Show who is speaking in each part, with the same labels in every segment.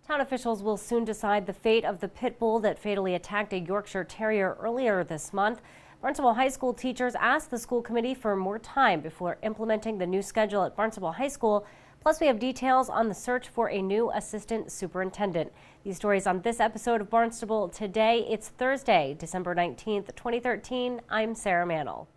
Speaker 1: Town officials will soon decide the fate of the pit bull that fatally attacked a Yorkshire Terrier earlier this month. Barnstable High School teachers asked the school committee for more time before implementing the new schedule at Barnstable High School. Plus, we have details on the search for a new assistant superintendent. These stories on this episode of Barnstable Today. It's Thursday, December 19th, 2013. I'm Sarah Mantle.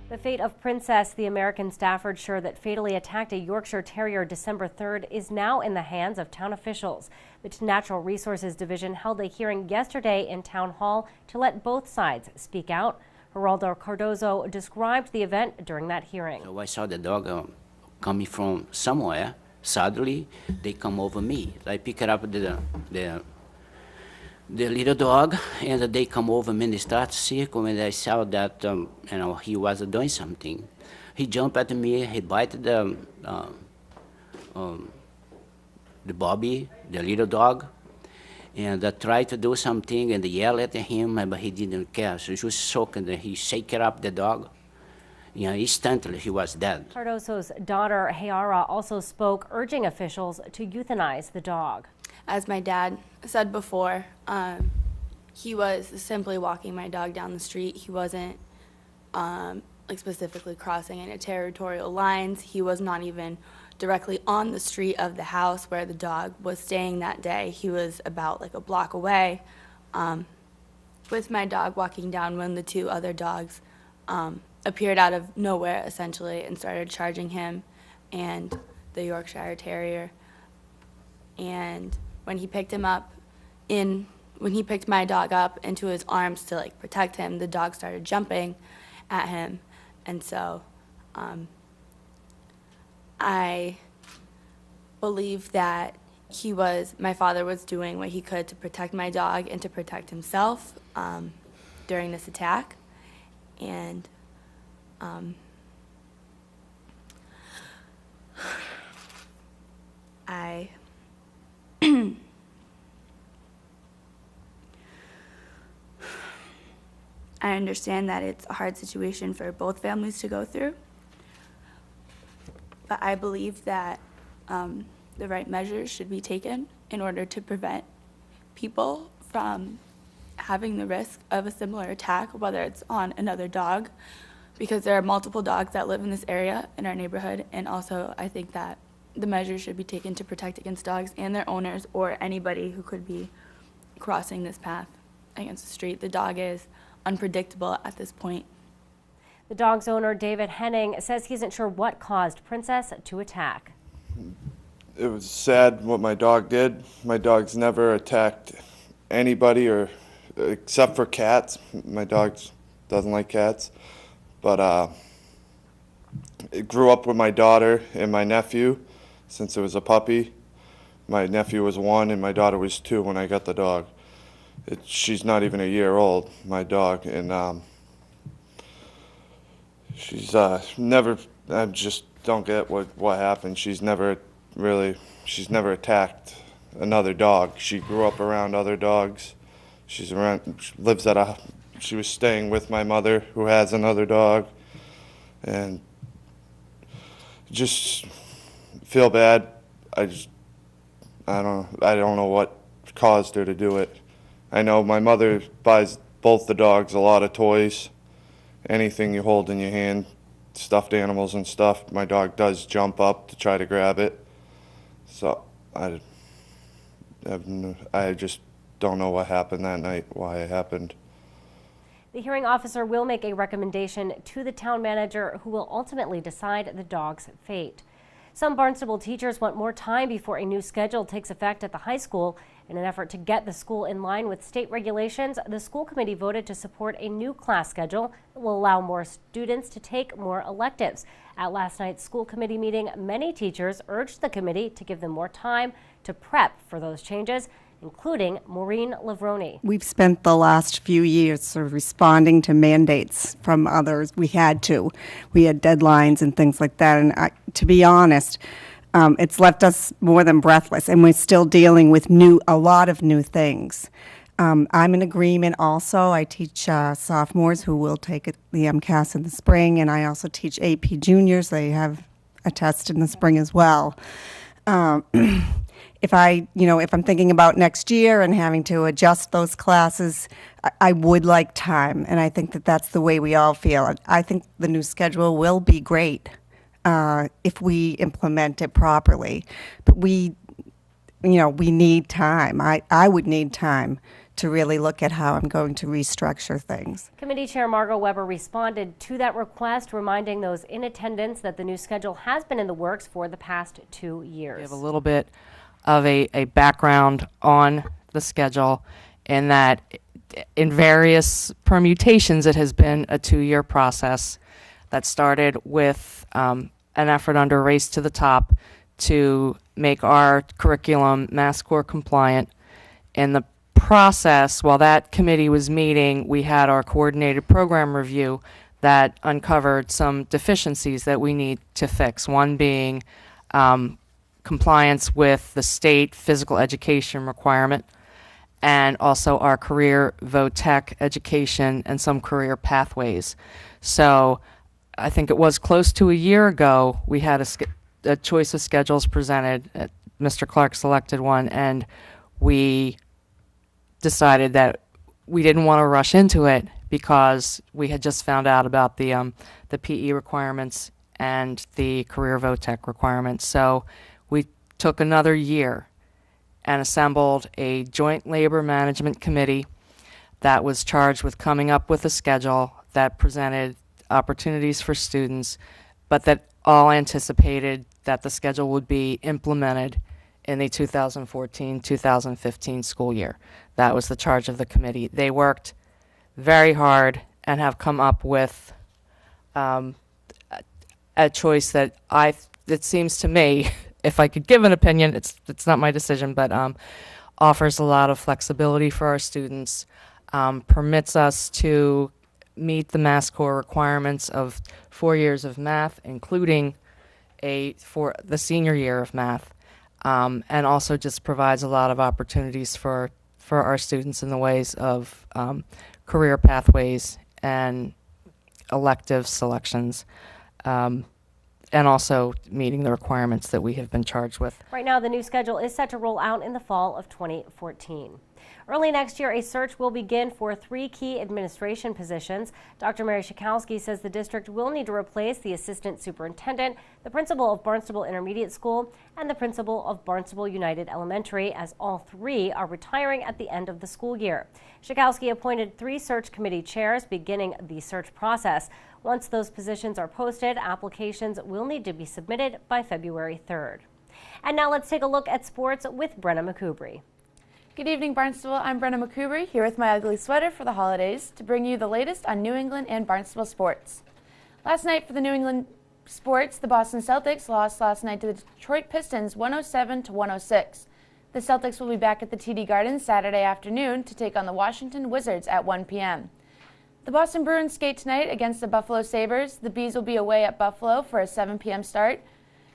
Speaker 1: The fate of Princess, the American Staffordshire that fatally attacked a Yorkshire Terrier December 3rd, is now in the hands of town officials. The Natural Resources Division held a hearing yesterday in Town Hall to let both sides speak out. Geraldo Cardozo described the event during that hearing.
Speaker 2: So I saw the dog coming from somewhere. Suddenly, they come over me. I pick up the little dog, and they come over me and they start circle, and I saw that he was doing something. He jumped at me, he bit the Bobby, the little dog, and I tried to do something and yell at him, but he didn't care. So he was shocked, and he shake up the dog. Instantly he was dead.
Speaker 1: Cardozo's daughter, Hayara, also spoke, urging officials to euthanize the dog.
Speaker 3: As my dad said before, he was simply walking my dog down the street. He wasn't specifically crossing any territorial lines. He was not even directly on the street of the house where the dog was staying that day. He was about a block away with my dog walking down when the two other dogs appeared out of nowhere, essentially, and started charging him and the Yorkshire Terrier. And when he picked him up, when he picked my dog up into his arms to protect him, the dog started jumping at him. And so I believe that my father was doing what he could to protect my dog and to protect himself during this attack. And I understand that it's a hard situation for both families to go through, but I believe that the right measures should be taken in order to prevent people from having the risk of a similar attack, whether it's on another dog, because there are multiple dogs that live in this area in our neighborhood, and also I think that the measures should be taken to protect against dogs and their owners or anybody who could be crossing this path against the street. The dog is unpredictable at this point.
Speaker 1: The dog's owner, David Henning, says he isn't sure what caused Princess to attack.
Speaker 4: It was sad what my dog did. My dog's never attacked anybody except for cats. My dog doesn't like cats. But it grew up with my daughter and my nephew since it was a puppy. My nephew was 1 and my daughter was 2 when I got the dog. She's not even a year old, my dog, and she's never, I just don't get what happened. She's never attacked another dog. She grew up around other dogs. She was staying with my mother, who has another dog, and just feel bad. I don't know what caused her to do it. I know my mother buys both the dogs a lot of toys, anything you hold in your hand, stuffed animals and stuff. My dog does jump up to try to grab it. So I just don't know what happened that night, why it happened.
Speaker 1: The hearing officer will make a recommendation to the town manager, who will ultimately decide the dog's fate. Some Barnstable teachers want more time before a new schedule takes effect at the high school. In an effort to get the school in line with state regulations, the school committee voted to support a new class schedule that will allow more students to take more electives. At last night's school committee meeting, many teachers urged the committee to give them more time to prep for those changes. including Maureen Lavroni.
Speaker 5: We've spent the last few years sort of responding to mandates from others. We had to. We had deadlines and things like that. And to be honest, it's left us more than breathless, and we're still dealing with a lot of new things. I'm in agreement also. I teach sophomores who will take the MCAS in the spring, and I also teach AP juniors. They have a test in the spring as well. If I'm thinking about next year and having to adjust those classes, I would like time, and I think that that's the way we all feel. I think the new schedule will be great if we implement it properly, but we need time. I would need time to really look at how I'm going to restructure things.
Speaker 1: Committee Chair Margot Weber responded to that request, reminding those in attendance that the new schedule has been in the works for the past 2 years.
Speaker 6: We have a little bit of a background on the schedule in that in various permutations it has been a 2-year process that started with an effort under Race to the Top to make our curriculum Mass Core compliant. In the process, while that committee was meeting, we had our coordinated program review that uncovered some deficiencies that we need to fix. One being compliance with the state physical education requirement, and also our career vo-tech education and some career pathways. So I think it was close to a year ago we had a choice of schedules presented. Mr. Clark selected one, and we decided that we didn't want to rush into it because we had just found out about the PE requirements and the career vo-tech requirements. So we took another year and assembled a joint labor management committee that was charged with coming up with a schedule that presented opportunities for students, but that all anticipated that the schedule would be implemented in the 2014-2015 school year. That was the charge of the committee. They worked very hard and have come up with a choice that it seems to me, if I could give an opinion, it's not my decision, but offers a lot of flexibility for our students, permits us to meet the Mass Core requirements of 4 years of math, including for the senior year of math, and also just provides a lot of opportunities for our students in the ways of career pathways and elective selections, and also meeting the requirements that we have been charged with.
Speaker 1: Right now, the new schedule is set to roll out in the fall of 2014. Early next year, a search will begin for 3 key administration positions. Dr. Mary Schakowsky says the district will need to replace the assistant superintendent, the principal of Barnstable Intermediate School, and the principal of Barnstable United Elementary, as all 3 are retiring at the end of the school year. Schakowsky appointed 3 search committee chairs beginning the search process. Once those positions are posted, applications will need to be submitted by February 3rd. And now let's take a look at sports with Brenna McCoubry.
Speaker 7: Good evening, Barnstable. I'm Brenna McCoubry, here with my ugly sweater for the holidays to bring you the latest on New England and Barnstable sports. Last night for the New England sports, the Boston Celtics lost last night to the Detroit Pistons 107-106. The Celtics will be back at the TD Garden Saturday afternoon to take on the Washington Wizards at 1 p.m. The Boston Bruins skate tonight against the Buffalo Sabres. The Bees will be away at Buffalo for a 7 p.m. start.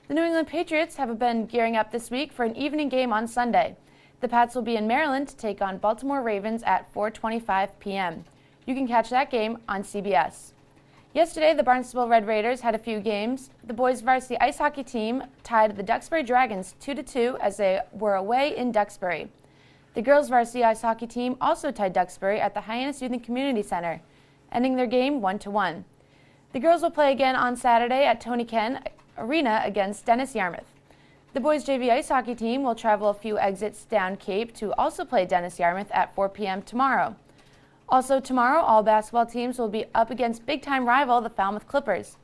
Speaker 7: The New England Patriots have been gearing up this week for an evening game on Sunday. The Pats will be in Maryland to take on Baltimore Ravens at 4:25 p.m. You can catch that game on CBS. Yesterday, the Barnstable Red Raiders had a few games. The boys' varsity ice hockey team tied the Duxbury Dragons 2-2 as they were away in Duxbury. The girls' varsity ice hockey team also tied Duxbury at the Hyannis Youth and Community Center, ending their game 1-1. The girls will play again on Saturday at Tony Ken Arena against Dennis Yarmouth. The boys' JV ice hockey team will travel a few exits down Cape to also play Dennis Yarmouth at 4 p.m. tomorrow. Also tomorrow, all basketball teams will be up against big-time rival, the Falmouth Clippers.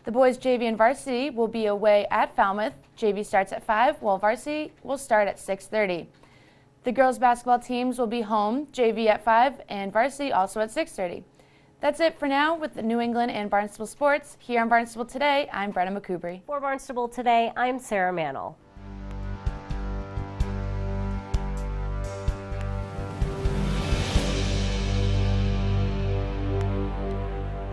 Speaker 7: The boys' JV and varsity will be away at Falmouth. JV starts at 5, while varsity will start at 6:30. The girls' basketball teams will be home, JV at 5 and varsity also at 6:30. That's it for now with the New England and Barnstable sports. Here on Barnstable Today, I'm Brenna McCoubry.
Speaker 1: For Barnstable Today, I'm Sarah Mannel.